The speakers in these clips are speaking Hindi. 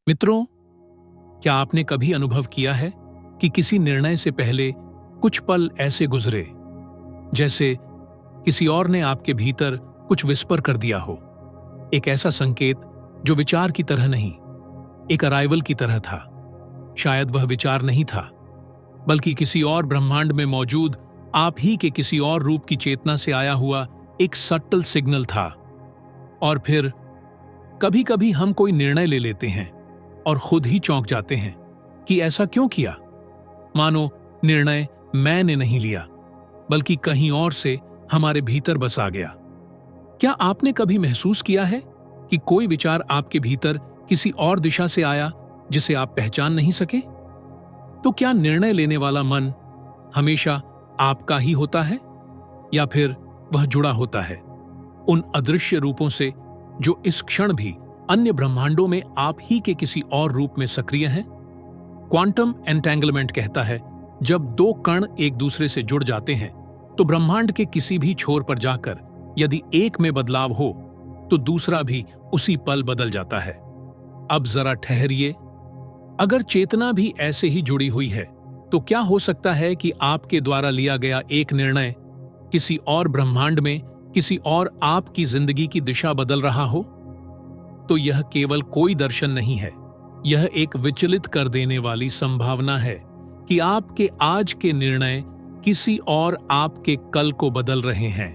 मित्रों, क्या आपने कभी अनुभव किया है कि किसी निर्णय से पहले कुछ पल ऐसे गुजरे जैसे किसी और ने आपके भीतर कुछ विस्पर कर दिया हो? एक ऐसा संकेत जो विचार की तरह नहीं, एक अराइवल की तरह था। शायद वह विचार नहीं था, बल्कि किसी और ब्रह्मांड में मौजूद आप ही के किसी और रूप की चेतना से आया हुआ एक सटल सिग्नल था। और फिर कभी कभी हम कोई निर्णय ले लेते हैं और खुद ही चौंक जाते हैं कि ऐसा क्यों किया। मानो निर्णय मैंने नहीं लिया, बल्कि कहीं और से हमारे भीतर बस आ गया। क्या आपने कभी महसूस किया है कि कोई विचार आपके भीतर किसी और दिशा से आया जिसे आप पहचान नहीं सके? तो क्या निर्णय लेने वाला मन हमेशा आपका ही होता है, या फिर वह जुड़ा होता है उन अदृश्य रूपों से जो इस क्षण भी अन्य ब्रह्मांडों में आप ही के किसी और रूप में सक्रिय हैं? क्वांटम एंटेंगलमेंट कहता है, जब दो कण एक दूसरे से जुड़ जाते हैं तो ब्रह्मांड के किसी भी छोर पर जाकर यदि एक में बदलाव हो तो दूसरा भी उसी पल बदल जाता है। अब जरा ठहरिए, अगर चेतना भी ऐसे ही जुड़ी हुई है तो क्या हो सकता है कि आपके द्वारा लिया गया एक निर्णय किसी और ब्रह्मांड में किसी और आपकी जिंदगी की दिशा बदल रहा हो? तो यह केवल कोई दर्शन नहीं है, यह एक विचलित कर देने वाली संभावना है कि आपके आज के निर्णय किसी और आपके कल को बदल रहे हैं।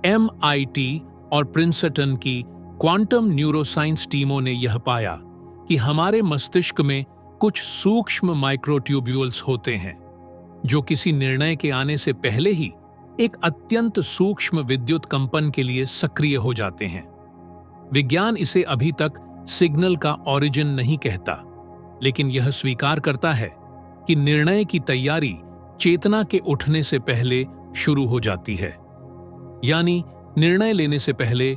MIT और प्रिंसटन की क्वांटम न्यूरोसाइंस टीमों ने यह पाया कि हमारे मस्तिष्क में कुछ सूक्ष्म माइक्रोट्यूब्यूल्स होते हैं जो किसी निर्णय के आने से पहले ही एक अत्यंत सूक्ष्म विद्युत कंपन के लिए सक्रिय हो जाते हैं। विज्ञान इसे अभी तक सिग्नल का ओरिजिन नहीं कहता, लेकिन यह स्वीकार करता है कि निर्णय की तैयारी चेतना के उठने से पहले शुरू हो जाती है। यानी निर्णय लेने से पहले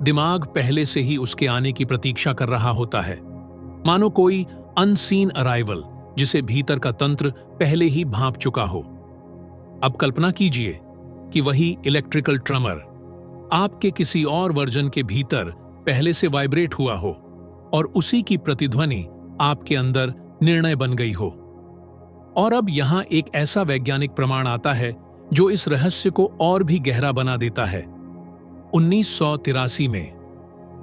दिमाग पहले से ही उसके आने की प्रतीक्षा कर रहा होता है, मानो कोई अनसीन अराइवल जिसे भीतर का तंत्र पहले ही भांप चुका हो। अब कल्पना कीजिए कि वही इलेक्ट्रिकल ट्रमर आपके किसी और वर्जन के भीतर पहले से वाइब्रेट हुआ हो और उसी की प्रतिध्वनि आपके अंदर निर्णय बन गई हो। और अब यहां एक ऐसा वैज्ञानिक प्रमाण आता है जो इस रहस्य को और भी गहरा बना देता है। 1983 में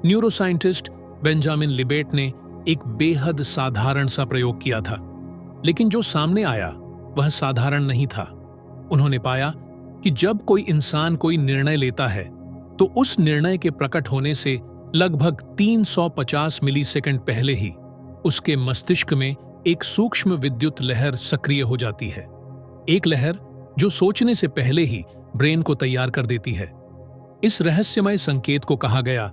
न्यूरोसाइंटिस्ट बेंजामिन लिबेट ने एक बेहद साधारण सा प्रयोग किया था, लेकिन जो सामने आया वह साधारण नहीं था। उन्होंने पाया कि जब कोई इंसान कोई निर्णय लेता है तो उस निर्णय के प्रकट होने से लगभग 350 मिलीसेकंड पहले ही उसके मस्तिष्क में एक सूक्ष्म विद्युत लहर सक्रिय हो जाती है। एक लहर जो सोचने से पहले ही ब्रेन को तैयार कर देती है। इस रहस्यमय संकेत को कहा गया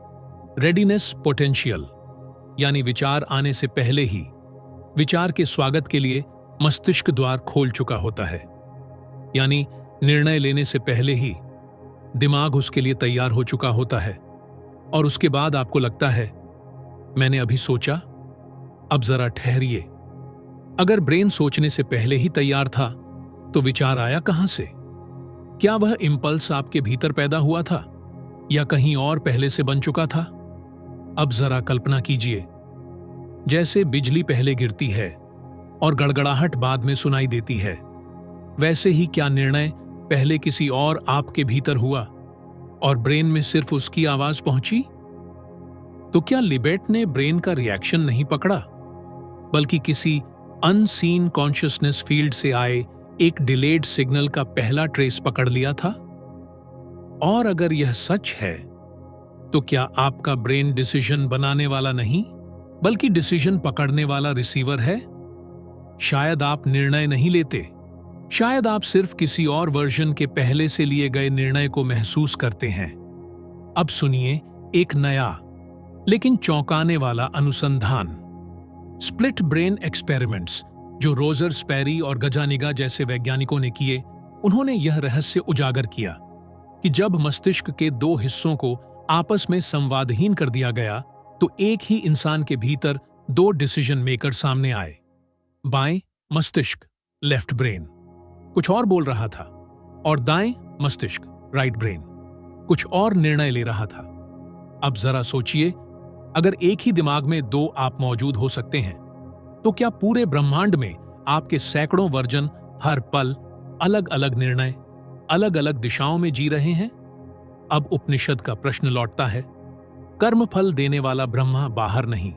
रेडीनेस पोटेंशियल, यानी विचार आने से पहले ही विचार के स्वागत के लिए मस्तिष्क द्वार खोल चुका होता है। यानी निर्णय लेने से पहले ही दिमाग उसके लिए तैयार हो चुका होता है और उसके बाद आपको लगता है, मैंने अभी सोचा, अब जरा ठहरिए। अगर ब्रेन सोचने से पहले ही तैयार था तो विचार आया कहां से? क्या वह इंपल्स आपके भीतर पैदा हुआ था या कहीं और पहले से बन चुका था? अब जरा कल्पना कीजिए, जैसे बिजली पहले गिरती है और गड़गड़ाहट बाद में सुनाई देती है, वैसे ही क्या निर्णय पहले किसी और आपके भीतर हुआ और ब्रेन में सिर्फ उसकी आवाज पहुंची? तो क्या लिबेट ने ब्रेन का रिएक्शन नहीं पकड़ा, बल्कि किसी अनसीन कॉन्शियसनेस फील्ड से आए एक डिलेड सिग्नल का पहला ट्रेस पकड़ लिया था? और अगर यह सच है तो क्या आपका ब्रेन डिसीजन बनाने वाला नहीं, बल्कि डिसीजन पकड़ने वाला रिसीवर है? शायद आप निर्णय नहीं लेते, शायद आप सिर्फ किसी और वर्जन के पहले से लिए गए निर्णय को महसूस करते हैं। अब सुनिए एक नया लेकिन चौंकाने वाला अनुसंधान, स्प्लिट ब्रेन एक्सपेरिमेंट्स, जो रोजर स्पैरी और गजानिगा जैसे वैज्ञानिकों ने किए। उन्होंने यह रहस्य उजागर किया कि जब मस्तिष्क के दो हिस्सों को आपस में संवादहीन कर दिया गया तो एक ही इंसान के भीतर दो डिसीजन मेकर सामने आए। बाएं मस्तिष्क, लेफ्ट ब्रेन, कुछ और बोल रहा था और दाएं मस्तिष्क, राइट ब्रेन, कुछ और निर्णय ले रहा था। अब जरा सोचिए, अगर एक ही दिमाग में दो आप मौजूद हो सकते हैं, तो क्या पूरे ब्रह्मांड में आपके सैकड़ों वर्जन हर पल अलग अलग निर्णय, अलग अलग दिशाओं में जी रहे हैं? अब उपनिषद का प्रश्न लौटता है। कर्म फल देने वाला ब्रह्मा बाहर नहीं,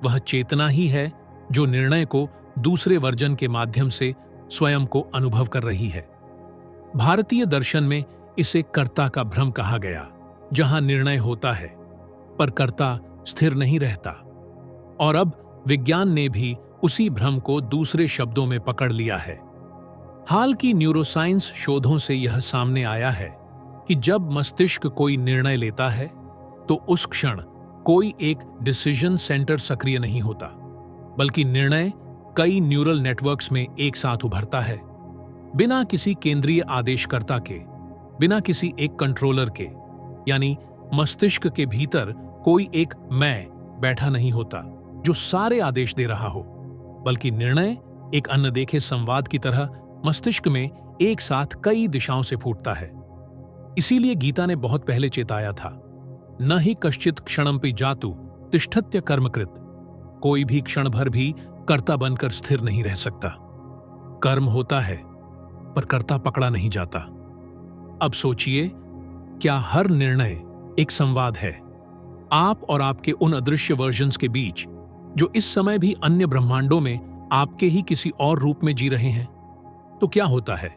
वह चेतना ही है जो निर्णय को दूसरे वर्जन के माध्यम से स्वयं को अनुभव कर रही है। भारतीय दर्शन में इसे कर्ता का भ्रम कहा गया, जहां निर्णय होता है पर कर्ता स्थिर नहीं रहता। और अब विज्ञान ने भी उसी भ्रम को दूसरे शब्दों में पकड़ लिया है। हाल की न्यूरोसाइंस शोधों से यह सामने आया है कि जब मस्तिष्क कोई निर्णय लेता है तो उस क्षण कोई एक डिसीजन सेंटर सक्रिय नहीं होता, बल्कि निर्णय कई न्यूरल नेटवर्क्स में एक साथ उभरता है, बिना किसी केंद्रीय आदेशकर्ता के, बिना किसी एक कंट्रोलर के। यानी मस्तिष्क के भीतर कोई एक मैं बैठा नहीं होता जो सारे आदेश दे रहा हो, बल्कि निर्णय एक अनदेखे संवाद की तरह मस्तिष्क में एक साथ कई दिशाओं से फूटता है। इसीलिए गीता ने बहुत पहले चेताया था, न ही कश्चित क्षणमपि जातु तिष्ठत्य कर्मकृत। कोई भी क्षण भर भी कर्ता बनकर स्थिर नहीं रह सकता। कर्म होता है पर कर्ता पकड़ा नहीं जाता। अब सोचिए, क्या हर निर्णय एक संवाद है आप और आपके उन अदृश्य वर्जन्स के बीच, जो इस समय भी अन्य ब्रह्मांडों में आपके ही किसी और रूप में जी रहे हैं? तो क्या होता है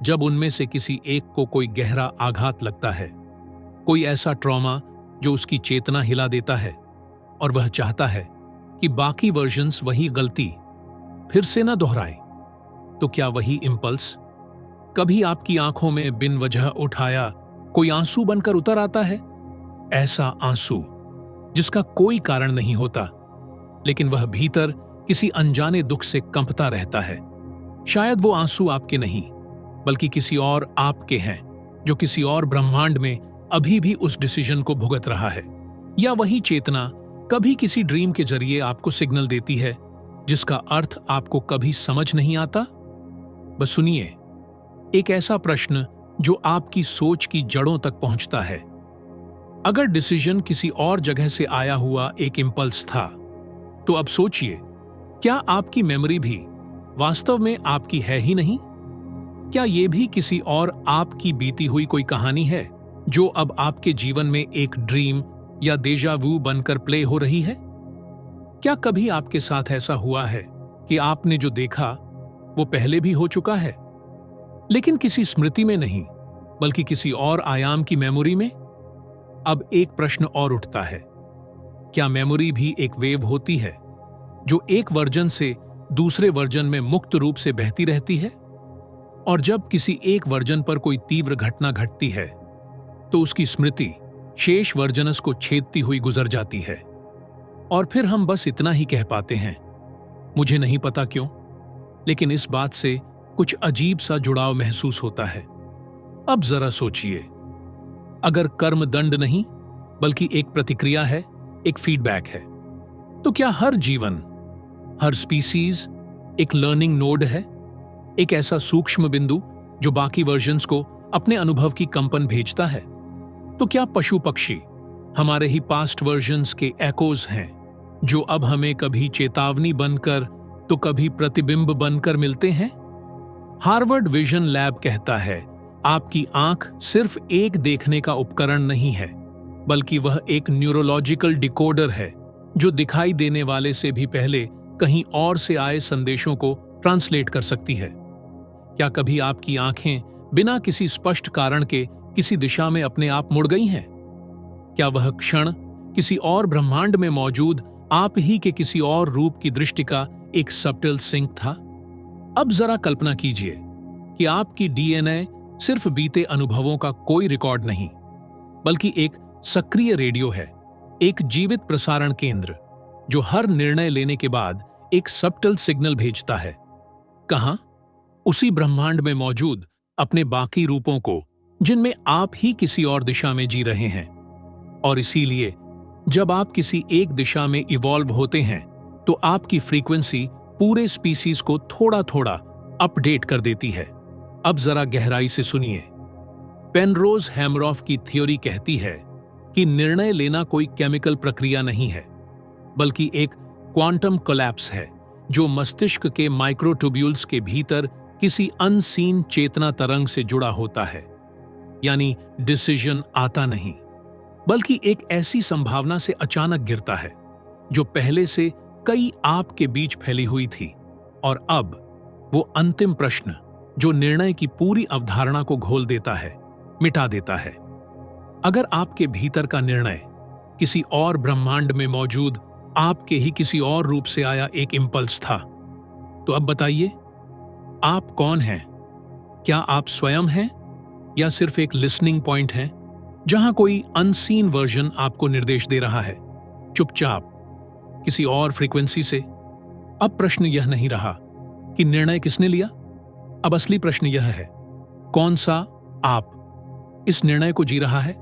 जब उनमें से किसी एक को कोई गहरा आघात लगता है, कोई ऐसा ट्रॉमा जो उसकी चेतना हिला देता है, और वह चाहता है कि बाकी वर्जन्स वही गलती फिर से न दोहराए? तो क्या वही इंपल्स कभी आपकी आंखों में बिन वजह उठाया कोई आंसू बनकर उतर आता है? ऐसा आंसू जिसका कोई कारण नहीं होता, लेकिन वह भीतर किसी अनजाने दुख से कंपता रहता है। शायद वो आंसू आपके नहीं, बल्कि किसी और आपके हैं, जो किसी और ब्रह्मांड में अभी भी उस डिसीजन को भुगत रहा है। या वही चेतना कभी किसी ड्रीम के जरिए आपको सिग्नल देती है, जिसका अर्थ आपको कभी समझ नहीं आता। बस सुनिए, एक ऐसा प्रश्न जो आपकी सोच की जड़ों तक पहुंचता है। अगर डिसीजन किसी और जगह से आया हुआ एक इंपल्स था, तो अब सोचिए, क्या आपकी मेमोरी भी वास्तव में आपकी है ही नहीं? क्या ये भी किसी और आपकी बीती हुई कोई कहानी है, जो अब आपके जीवन में एक ड्रीम या डेजा वू बनकर प्ले हो रही है? क्या कभी आपके साथ ऐसा हुआ है कि आपने जो देखा वो पहले भी हो चुका है, लेकिन किसी स्मृति में नहीं, बल्कि किसी और आयाम की मेमोरी में? अब एक प्रश्न और उठता है, क्या मेमोरी भी एक वेव होती है जो एक वर्जन से दूसरे वर्जन में मुक्त रूप से बहती रहती है? और जब किसी एक वर्जन पर कोई तीव्र घटना घटती है, तो उसकी स्मृति शेष वर्जनस को छेदती हुई गुजर जाती है, और फिर हम बस इतना ही कह पाते हैं, मुझे नहीं पता क्यों, लेकिन इस बात से कुछ अजीब सा जुड़ाव महसूस होता है। अब जरा सोचिए, अगर कर्म दंड नहीं बल्कि एक प्रतिक्रिया है, एक फीडबैक है, तो क्या हर जीवन, हर स्पीसीज एक लर्निंग नोड है, एक ऐसा सूक्ष्म बिंदु जो बाकी वर्जन्स को अपने अनुभव की कंपन भेजता है? तो क्या पशु पक्षी हमारे ही पास्ट वर्जन्स के एकोज हैं, जो अब हमें कभी चेतावनी बनकर तो कभी प्रतिबिंब बनकर मिलते हैं? हार्वर्ड विजन लैब कहता है, आपकी आंख सिर्फ एक देखने का उपकरण नहीं है, बल्कि वह एक न्यूरोलॉजिकल डिकोडर है, जो दिखाई देने वाले से भी पहले कहीं और से आए संदेशों को ट्रांसलेट कर सकती है। क्या कभी आपकी आंखें बिना किसी स्पष्ट कारण के किसी दिशा में अपने आप मुड़ गई हैं? क्या वह क्षण किसी और ब्रह्मांड में मौजूद आप ही के किसी और रूप की दृष्टि का एक सबटल सिंक था? अब जरा कल्पना कीजिए कि आपकी डीएनए सिर्फ बीते अनुभवों का कोई रिकॉर्ड नहीं, बल्कि एक सक्रिय रेडियो है, एक जीवित प्रसारण केंद्र, जो हर निर्णय लेने के बाद एक सबटल सिग्नल भेजता है। कहां? उसी ब्रह्मांड में मौजूद अपने बाकी रूपों को, जिनमें आप ही किसी और दिशा में जी रहे हैं। और इसीलिए जब आप किसी एक दिशा में इवॉल्व होते हैं, तो आपकी फ्रीक्वेंसी पूरे स्पीसीज को थोड़ा थोड़ा अपडेट कर देती है। अब जरा गहराई से सुनिए। पेनरोज हैमरॉफ की थ्योरी कहती है कि निर्णय लेना कोई केमिकल प्रक्रिया नहीं है, बल्कि एक क्वांटम कोलैप्स है जो मस्तिष्क के माइक्रोट्यूब्यूल्स के भीतर किसी अनसीन चेतना तरंग से जुड़ा होता है। यानी डिसीजन आता नहीं, बल्कि एक ऐसी संभावना से अचानक गिरता है जो पहले से कई आप के बीच फैली हुई थी, और अब वो अंतिम प्रश्न जो निर्णय की पूरी अवधारणा को घोल देता है, मिटा देता है। अगर आपके भीतर का निर्णय किसी और ब्रह्मांड में मौजूद आपके ही किसी और रूप से आया एक इंपल्स था, तो अब बताइए, आप कौन हैं? क्या आप स्वयं हैं, या सिर्फ एक लिसनिंग पॉइंट है जहां कोई अनसीन वर्जन आपको निर्देश दे रहा है, चुपचाप किसी और फ्रीक्वेंसी से? अब प्रश्न यह नहीं रहा कि निर्णय किसने लिया। अब असली प्रश्न यह है, कौन सा आप इस निर्णय को जी रहा है?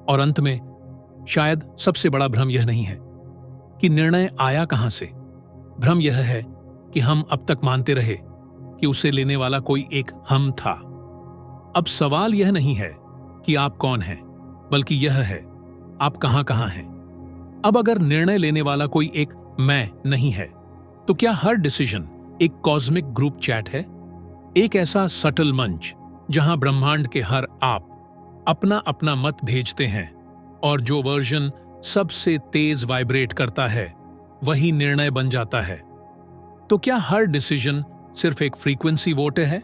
और अंत में शायद सबसे बड़ा भ्रम यह नहीं है कि निर्णय आया कहां से। भ्रम यह है कि हम अब तक मानते रहे कि उसे लेने वाला कोई एक हम था। अब सवाल यह नहीं है कि आप कौन हैं, बल्कि यह है आप कहां कहां हैं। अब अगर निर्णय लेने वाला कोई एक मैं नहीं है, तो क्या हर डिसीजन एक कॉस्मिक ग्रुप चैट है, एक ऐसा सटल मंच जहां ब्रह्मांड के हर आप अपना अपना मत भेजते हैं, और जो वर्जन सबसे तेज वाइब्रेट करता है वही निर्णय बन जाता है? तो क्या हर डिसीजन सिर्फ एक फ्रीक्वेंसी वोट है,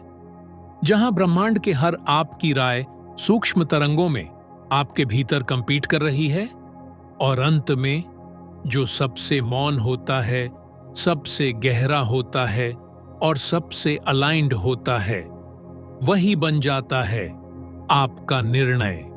जहां ब्रह्मांड के हर आप की राय सूक्ष्म तरंगों में आपके भीतर कंपीट कर रही है, और अंत में जो सबसे मौन होता है, सबसे गहरा होता है और सबसे अलाइंड होता है, वही बन जाता है आपका निर्णय?